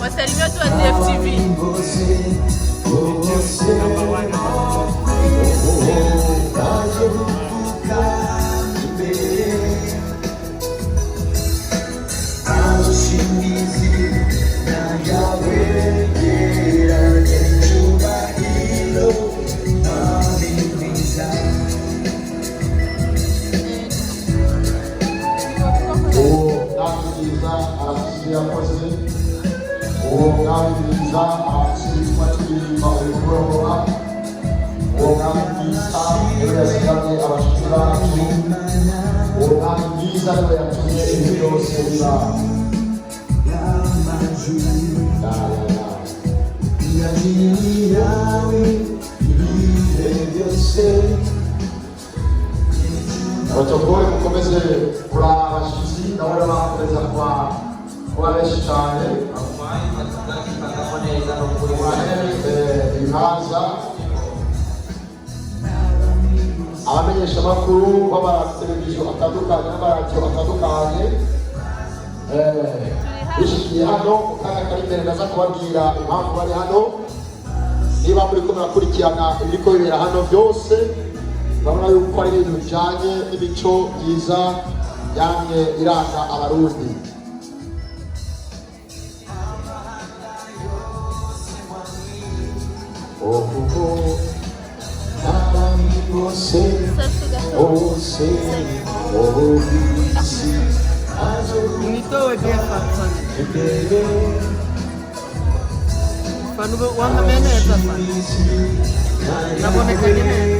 Wasalimia tu wa DFTV. Protokole mukomeze kuri abashyitsi ndabona bakomeza kuba benshi cyane ibibanza abamenyesha amakuru b'amateleviziyo atandukanye n'amaradiyo atandukanye bishikiye hano mu kanya kari imbere ndaza kubabwira impamvu bari hano niba muri ko murakurikirana ibiriko bibera hano byose urabona yuko ari ibintu bijyanye n'imico myiza yamye iranga abarundi. Wangamene sasa. Naboneka nyine.